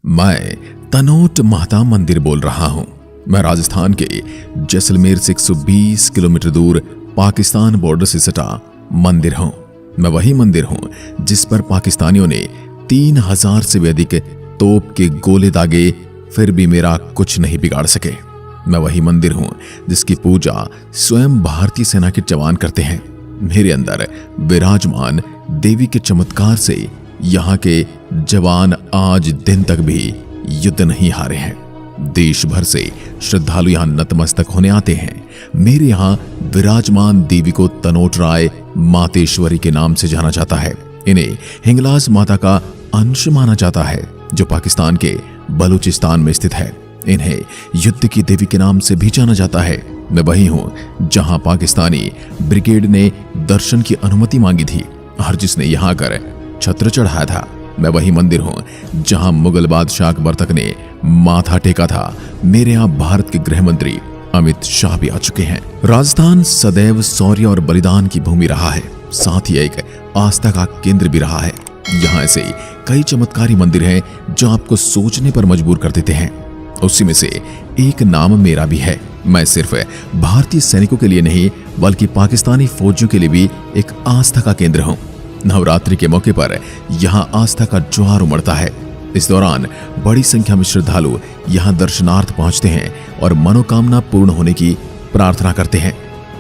मैं तनोट माता मंदिर बोल रहा हूं। मैं राजस्थान के जैसलमेर से 120 किलोमीटर दूर पाकिस्तान बॉर्डर से सटा मंदिर हूं। मैं वही मंदिर हूं जिस पर पाकिस्तानियों ने 3000 से भी अधिक तोप के गोले दागे, फिर भी मेरा कुछ नहीं बिगाड़ सके। मैं वही मंदिर हूं जिसकी पूजा स्वयं भारतीय सेना के जवान करते हैं। मेरे अंदर विराजमान देवी के चमत्कार से यहाँ के जवान आज दिन तक भी युद्ध नहीं हारे हैं। देश भर से श्रद्धालु यहाँ नतमस्तक होने आते हैं। मेरे यहाँ विराजमान देवी को तनोट राय मातेश्वरी के नाम से जाना जाता है। इन्हें हिंगलाज माता का अंश माना जाता है जो पाकिस्तान के बलूचिस्तान में स्थित है। इन्हें युद्ध की देवी के नाम से भी जाना जाता है। मैं वही हूं जहां पाकिस्तानी ब्रिगेड ने दर्शन की अनुमति मांगी थी और जिसने यहां आकर छत्र चढ़ाया था। मैं वही मंदिर हूं जहां मुगल बादशाह अकबर तक ने माथा टेका था। मेरे यहां भारत के गृह मंत्री अमित शाह भी आ चुके हैं। राजस्थान सदैव शौर्य और बलिदान की भूमि रहा है, साथ ही एक आस्था का केंद्र भी रहा है। यहाँ ऐसे कई चमत्कारी मंदिर हैं जो आपको सोचने पर मजबूर कर देते हैं। उसी में से एक नाम मेरा भी है। मैं सिर्फ भारतीय सैनिकों के लिए नहीं बल्कि पाकिस्तानी फौजियों के लिए भी एक आस्था का केंद्र हूं। नवरात्रि के मौके पर यहां आस्था का ज्वार उमड़ता है। इस दौरान बड़ी संख्या में श्रद्धालु यहां दर्शनार्थ पहुंचते हैं और मनोकामना पूर्ण होने की प्रार्थना करते हैं।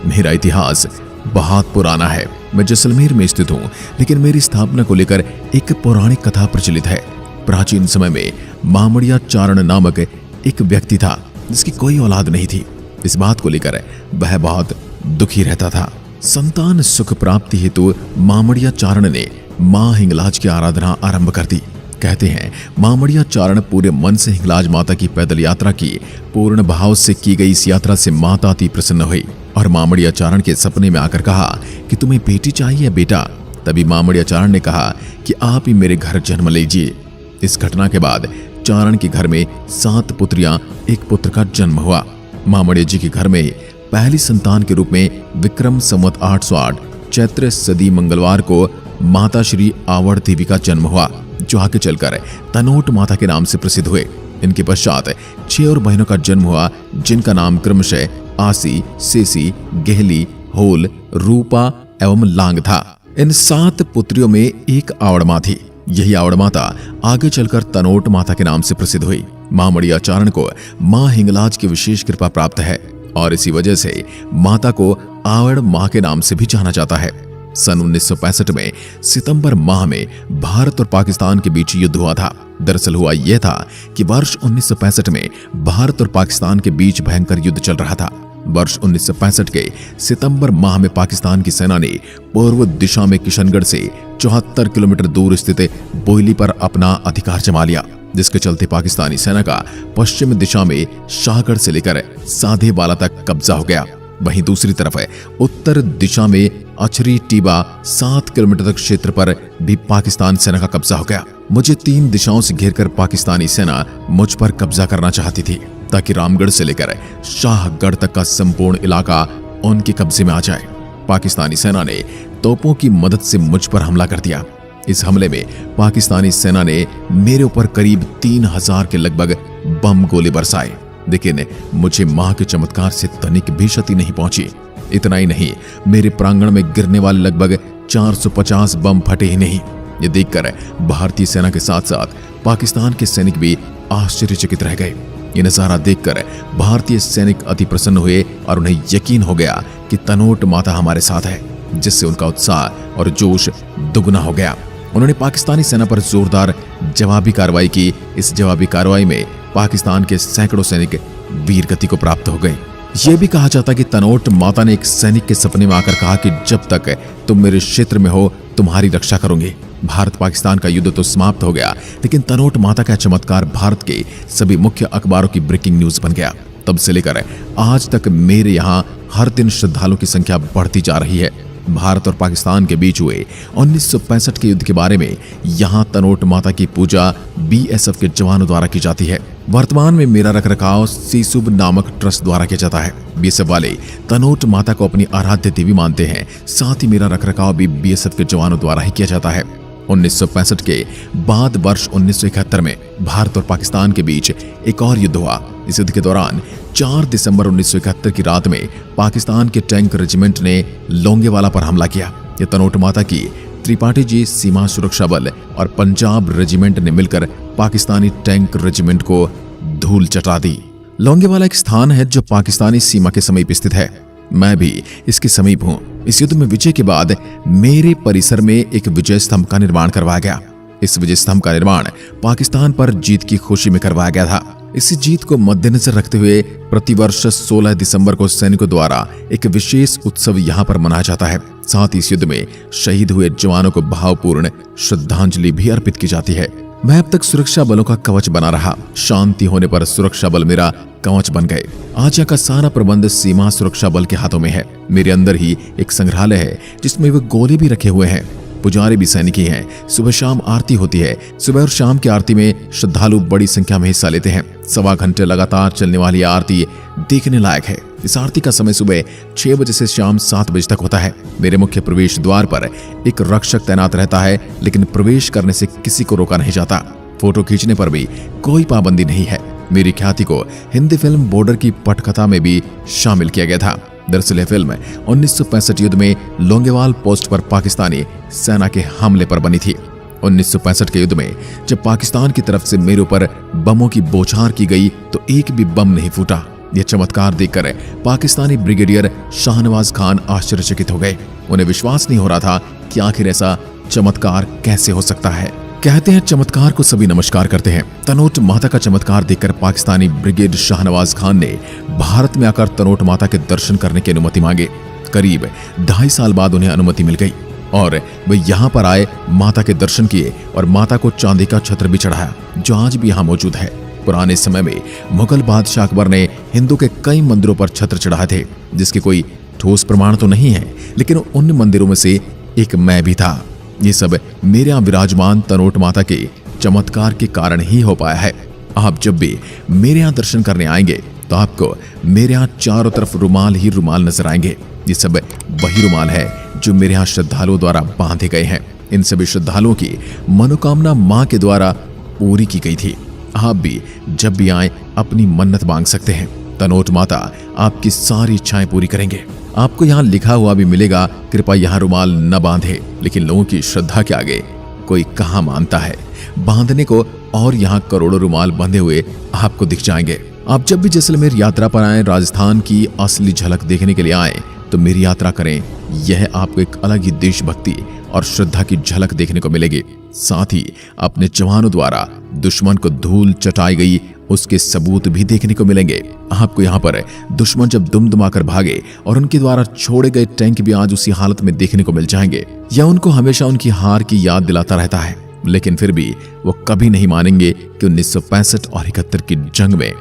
मेरा इतिहास बहुत पुराना है। मैं जैसलमेर में स्थित हूं, लेकिन मेरी स्थापना को लेकर एक पौराणिक कथा प्रचलित है। प्राचीन समय में मामड़िया चारण नामक एक व्यक्ति था जिसकी कोई औलाद नहीं थी। इस बात को लेकर वह बहुत दुखी रहता था। संतान सुख प्राप्ति हेतु मामड़िया चारण ने मां हिंगलाज की आराधना आरंभ कर दी। कहते हैं मामड़िया चारण पूरे मन से हिंगलाज माता की पैदल यात्रा की। पूर्ण भाव से की गई इस यात्रा से माता अति प्रसन्न हुई और मामड़िया चारण के सपने में आकर कहा कि तुम्हें बेटी चाहिए बेटा। तभी मामड़िया चारण ने कहा कि आप ही मेरे घर जन्म लीजिए। इस घटना के बाद चारण के घर में 7 पुत्रियां, 1 पुत्र का जन्म हुआ। मामड़िया जी के घर में पहली संतान के रूप में विक्रम संवत 808 चैत्र सदी मंगलवार को माता श्री आवड़ देवी का जन्म हुआ, जो आगे चलकर तनोट माता के नाम से प्रसिद्ध हुए। इनके पश्चात 6 और बहनों का जन्म हुआ जिनका नाम क्रमशः आसी, सेसी, गहली, होल, रूपा एवं लांग था। इन 7 पुत्रियों में एक आवड़ मां थी। यही आवड़ माता आगे चलकर तनोट माता के नाम से प्रसिद्ध हुई। मामड़िया चारण को मां हिंगलाज की विशेष कृपा प्राप्त है और इसी वजह से माता को आवड़ मां के नाम से भी जाना जाता है। सन 1965 में सितंबर माह में भारत और पाकिस्तान के बीच युद्ध हुआ था। दरअसल हुआ यह था कि वर्ष 1965 में भारत और पाकिस्तान के बीच भयंकर युद्ध चल रहा था। वर्ष 1965 के सितंबर माह में पाकिस्तान की सेना ने पूर्व दिशा में किशनगढ़ से 74 किलोमीटर दूर स्थित बोयली पर अपना अधिकार जमा लिया, जिसके चलते पाकिस्तानी सेना का पश्चिम दिशा में शाहगढ़ से लेकर साधेवाला तक कब्जा हो गया। वहीं दूसरी तरफ उत्तर दिशा में अछरी टीबा 7 किलोमीटर तक क्षेत्र पर भी पाकिस्तान सेना का कब्जा हो गया। मुझे 3 दिशाओं से घेरकर पाकिस्तानी सेना मुझ पर कब्जा करना चाहती थी ताकि रामगढ़ से लेकर शाहगढ़ तक का संपूर्ण इलाका उनके कब्जे में आ जाए। पाकिस्तानी सेना ने तोपों की मदद से मुझ पर हमला कर दिया। इस हमले में पाकिस्तानी सेना ने मेरे ऊपर करीब 3000 के लगभग बम गोले बरसाए, लेकिन मुझे मां के चमत्कार से तनिक भी क्षति नहीं पहुंची। इतना ही नहीं, मेरे प्रांगण में गिरने वाले लगभग 450 बम फटे ही नहीं। ये देखकर भारतीय सेना के साथ साथ पाकिस्तान के सैनिक भी आश्चर्यचकित रह गए। ये नजारा देखकर भारतीय सैनिक अति प्रसन्न हुए और उन्हें यकीन हो गया कि तनोट माता हमारे साथ है, जिससे उनका उत्साह और जोश दुगना हो गया। उन्होंने पाकिस्तानी सेना पर जोरदार जवाबी कार्रवाई की। इस जवाबी कार्रवाई में पाकिस्तान के सैकड़ों सैनिक वीरगति को प्राप्त हो गए। यह भी कहा जाता कि तनोट माता ने एक सैनिक के सपने में आकर कहा कि जब तक तुम मेरे क्षेत्र में हो तुम्हारी रक्षा करूंगी। भारत पाकिस्तान का युद्ध तो समाप्त हो गया, लेकिन तनोट माता का चमत्कार भारत के सभी मुख्य अखबारों की ब्रेकिंग न्यूज बन गया। तब से लेकर आज तक मेरे यहाँ हर दिन श्रद्धालुओं की संख्या बढ़ती जा रही है। भारत और पाकिस्तान के बीच हुए 1965 के युद्ध के बारे में यहाँ तनोट माता की पूजा BSF के जवानों द्वारा की जाती है। वर्तमान में मेरा रखरखाव सीसुब नामक ट्रस्ट द्वारा किया जाता है। BSF वाले तनोट माता को अपनी आराध्य देवी मानते हैं। साथ ही मेरा रखरखाव भी BSF के जवानों द्वारा ही किया जाता है। 1965 के बाद वर्ष 1971 में भारत और पाकिस्तान के बीच एक और युद्ध हुआ। इस युद्ध के दौरान 4 दिसंबर 1971 की रात में पाकिस्तान के टैंक रेजिमेंट ने लोंगेवाला पर हमला किया। यह तनोट माता की त्रिपाठी जी सीमा सुरक्षा बल और पंजाब रेजिमेंट ने मिलकर पाकिस्तानी टैंक रेजिमेंट को धूल चटा दी। लोंगेवाला एक स्थान है जो पाकिस्तानी सीमा के समीप स्थित है। मैं भी इसके समीप हूं। इस युद्ध में विजय के बाद मेरे परिसर में एक विजय स्तंभ का निर्माण करवाया गया। इस विजय स्तंभ का निर्माण पाकिस्तान पर जीत की खुशी में करवाया गया था। इस जीत को मद्देनजर रखते हुए प्रतिवर्ष 16 दिसंबर को सैनिकों द्वारा एक विशेष उत्सव यहां पर मनाया जाता है। साथ ही इस युद्ध में शहीद हुए जवानों को भावपूर्ण श्रद्धांजलि भी अर्पित की जाती है। मैं अब तक सुरक्षा बलों का कवच बना रहा। शांति होने पर सुरक्षा बल मेरा कवच बन गए। आज यहाँ का सारा प्रबंध सीमा सुरक्षा बल के हाथों में है। मेरे अंदर ही एक संग्रहालय है जिसमें वे गोले भी रखे हुए हैं। पुजारी भी सैनिक ही हैं। सुबह शाम आरती होती है। सुबह और शाम की आरती में श्रद्धालु बड़ी संख्या में हिस्सा लेते हैं। 1.25 घंटे लगातार चलने वाली आरती देखने लायक है। इस आरती का समय सुबह 6 बजे से शाम 7 बजे तक होता है। मेरे मुख्य प्रवेश द्वार पर एक रक्षक तैनात रहता है, लेकिन प्रवेश करने से किसी को रोका नहीं जाता। फोटो खींचने पर भी कोई पाबंदी नहीं है। मेरी ख्याति को हिंदी फिल्म बॉर्डर की पटकथा में भी शामिल किया गया था। दरअसल यह फिल्म 1965 युद्ध में लोंगेवाल पोस्ट पर पाकिस्तानी सेना के हमले पर बनी थी। 1965 के युद्ध में जब पाकिस्तान की तरफ से मेरे ऊपर बमों की बौछार की गई तो एक भी बम नहीं फूटा। यह चमत्कार देखकर पाकिस्तानी ब्रिगेडियर शाहनवाज खान आश्चर्यचकित हो गए। उन्हें विश्वास नहीं हो रहा था कि आखिर ऐसा चमत्कार कैसे हो सकता है। कहते हैं चमत्कार को सभी नमस्कार करते हैं। तनोट माता का चमत्कार देखकर पाकिस्तानी ब्रिगेड शाहनवाज खान ने भारत में आकर तनोट माता के दर्शन करने की अनुमति मांगे। करीब 2.5 साल बाद उन्हें अनुमति मिल गई और वे यहाँ पर आए, माता के दर्शन किए और माता को चांदी का छत्र भी चढ़ाया जो आज भी यहाँ मौजूद है। पुराने समय में मुगल बादशाह अकबर ने हिंदू के कई मंदिरों पर छत्र चढ़ाए थे, जिसके कोई ठोस प्रमाण तो नहीं है, लेकिन उन मंदिरों में से एक मैं भी था। ये सब मेरे यहाँ विराजमान तनोट माता के चमत्कार के कारण ही हो पाया है। आप जब भी मेरे यहाँ दर्शन करने आएंगे तो आपको मेरे यहाँ चारों तरफ रुमाल ही रुमाल नजर आएंगे। ये सब वही रुमाल है जो मेरे यहाँ श्रद्धालुओं द्वारा बांधे गए हैं। इन सभी श्रद्धालुओं की मनोकामना माँ के द्वारा पूरी की गई थी। आप भी जब भी आए अपनी मन्नत मांग सकते हैं। तनोट माता आपकी सारी इच्छाएं पूरी करेंगे। आपको यहाँ लिखा हुआ भी मिलेगा, कृपया यहाँ रुमाल न बांधे, लेकिन लोगों की श्रद्धा के आगे कोई कहाँ मानता है बांधने को। और यहाँ करोड़ों रुमाल बंधे हुए आपको दिख जाएंगे। आप जब भी जैसलमेर यात्रा पर आए, राजस्थान की असली झलक देखने के लिए आए, तो मेरी यात्रा करें। यह आपको एक अलग ही देशभक्ति और श्रद्धा की झलक देखने को मिलेगी। साथ ही अपने जवानों द्वारा दुश्मन को धूल चटाई गई उसके सबूत भी देखने को मिलेंगे। आपको यहाँ पर दुश्मन जब दुमदुमाकर भागे और उनके द्वारा छोड़े गए टैंक भी आज उसी हालत में देखने को मिल जाएंगे। यह उनको हमेशा उनकी हार की याद दिलाता रहता है, लेकिन फिर भी वो कभी नहीं मानेंगे कि 1965 और 71 की जंग में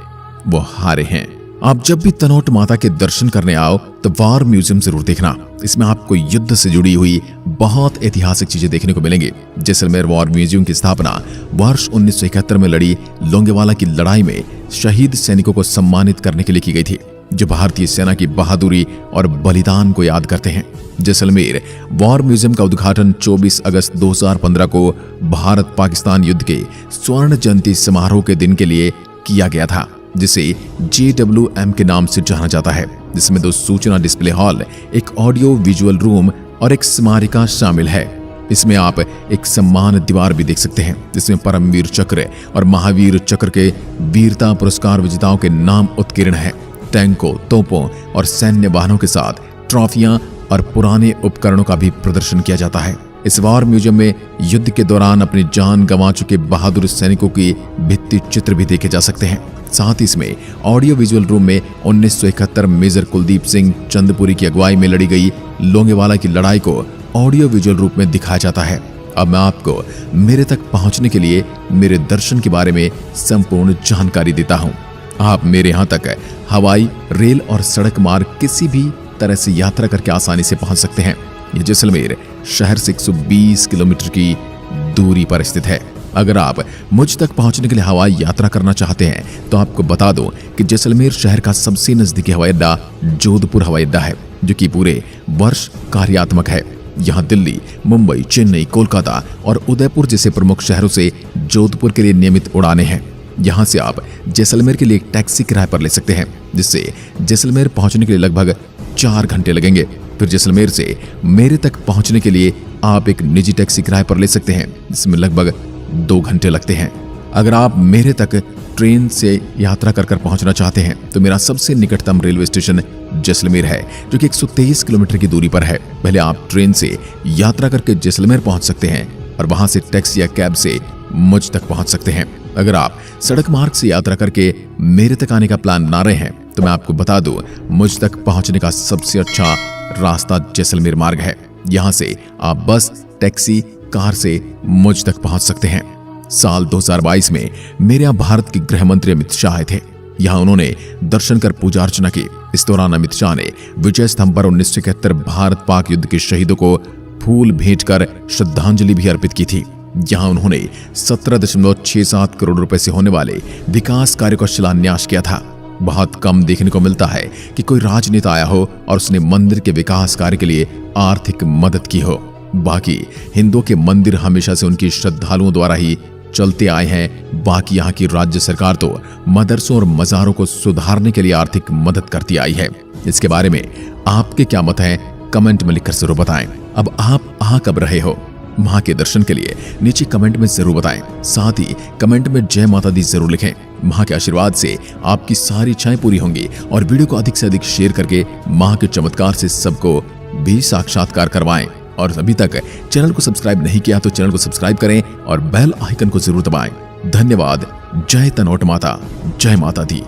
वो हारे हैं। आप जब भी तनोट माता के दर्शन करने आओ तो वॉर म्यूजियम जरूर देखना। इसमें आपको युद्ध से जुड़ी हुई बहुत ऐतिहासिक चीजें देखने को मिलेंगी। जैसलमेर वॉर म्यूजियम की स्थापना वर्ष 1971 में लड़ी लोंगेवाला की लड़ाई में शहीद सैनिकों को सम्मानित करने के लिए की गई थी, जो भारतीय सेना की बहादुरी और बलिदान को याद करते हैं। जैसलमेर वॉर म्यूजियम का उद्घाटन 24 अगस्त 2015 को भारत पाकिस्तान युद्ध के स्वर्ण जयंती समारोह के दिन के लिए किया गया था, जिसे JWM के नाम से जाना जाता है, जिसमें 2 सूचना डिस्प्ले हॉल, एक ऑडियो विजुअल रूम और एक स्मारिका शामिल है। इसमें आप एक सम्मान दीवार भी देख सकते हैं, जिसमें परमवीर चक्र और महावीर चक्र के वीरता पुरस्कार विजेताओं के नाम उत्कीर्ण है। टैंकों, तोपों और सैन्य वाहनों के साथ ट्रॉफियां और पुराने उपकरणों का भी प्रदर्शन किया जाता है। इस वॉर म्यूजियम में युद्ध के दौरान अपनी जान गंवा चुके बहादुर सैनिकों की भित्ति चित्र भी देखे जा सकते हैं। साथ ही इसमें ऑडियो विजुअल रूम में 1971 मेजर कुलदीप सिंह चंदपुरी की अगुवाई में लड़ी गई लोंगेवाला की लड़ाई को ऑडियो विजुअल रूप में दिखाया जाता है। अब मैं आपको मेरे तक पहुंचने के लिए मेरे दर्शन के बारे में संपूर्ण जानकारी देता हूं। आप मेरे यहां तक हवाई, रेल और सड़क मार्ग किसी भी तरह से यात्रा करके आसानी से पहुंच सकते हैं। यह जैसलमेर शहर से 120 किलोमीटर की दूरी पर स्थित है। अगर आप मुझ तक पहुंचने के लिए हवाई यात्रा करना चाहते हैं तो आपको बता दूं कि जैसलमेर शहर का सबसे नजदीकी हवाई अड्डा जोधपुर हवाई अड्डा है, जो कि पूरे वर्ष कार्यात्मक है। यहाँ दिल्ली, मुंबई, चेन्नई, कोलकाता और उदयपुर जैसे प्रमुख शहरों से जोधपुर के लिए नियमित उड़ानें हैं। यहाँ से आप जैसलमेर के लिए एक टैक्सी किराए पर ले सकते हैं, जिससे जैसलमेर पहुंचने के लिए लगभग 4 घंटे लगेंगे। फिर जैसलमेर से मेरे तक पहुंचने के लिए आप एक निजी टैक्सी किराए पर ले सकते हैं, जिसमें लगभग 2 घंटे लगते हैं। अगर आप मेरे तक ट्रेन से यात्रा कर पहुंचना चाहते हैं तो मेरा सबसे निकटतम रेलवे स्टेशन जैसलमेर है, जो कि 123 किलोमीटर की दूरी पर है। पहले आप ट्रेन से यात्रा करके जैसलमेर पहुंच सकते हैं और वहां से टैक्सी या कैब से मुझ तक पहुंच सकते हैं। अगर आप सड़क मार्ग से यात्रा करके मेरे तक आने का प्लान ना रहे हैं तो मैं आपको बता दूं, मुझ तक पहुंचने का सबसे अच्छा रास्ता जैसलमेर मार्ग है। यहां से आप बस, टैक्सी, कार से मुझ तक पहुंच सकते हैं। साल 2022 में मेरे यहाँ भारत के गृह मंत्री अमित शाह आए थे। यहाँ उन्होंने दर्शन कर पूजा अर्चना की। इस दौरान अमित शाह ने विजय स्तंभ पर 1971 भारत पाक युद्ध के शहीदों को फूल भेंट कर श्रद्धांजलि भी अर्पित की थी। यहाँ उन्होंने 17.67 करोड़ रुपए से होने वाले विकास कार्य का शिलान्यास किया था। बहुत कम देखने को मिलता है कि कोई राजनेता आया हो और उसने मंदिर के विकास कार्य के लिए आर्थिक मदद की हो। बाकी हिंदुओं के मंदिर हमेशा से उनकी श्रद्धालुओं द्वारा ही चलते आए हैं। बाकी यहाँ की राज्य सरकार तो मदरसों और मज़ारों को सुधारने के लिए आर्थिक मदद करती आई है। इसके बारे में आपके क्या मत है, कमेंट में लिखकर जरूर बताएं। अब आप आ कब रहे हो मां के दर्शन के लिए, नीचे कमेंट में जरूर बताएं। साथ ही कमेंट में जय माता दी जरूर लिखें। मां के आशीर्वाद से आपकी सारी इच्छाएं पूरी होंगी। और वीडियो को अधिक से अधिक शेयर करके मां के चमत्कार से सबको भी साक्षात्कार करवाएं। और अभी तक चैनल को सब्सक्राइब नहीं किया तो चैनल को सब्सक्राइब करें और बेल आइकन को जरूर दबाएं। धन्यवाद। जय तनोट माता, जय माता दी।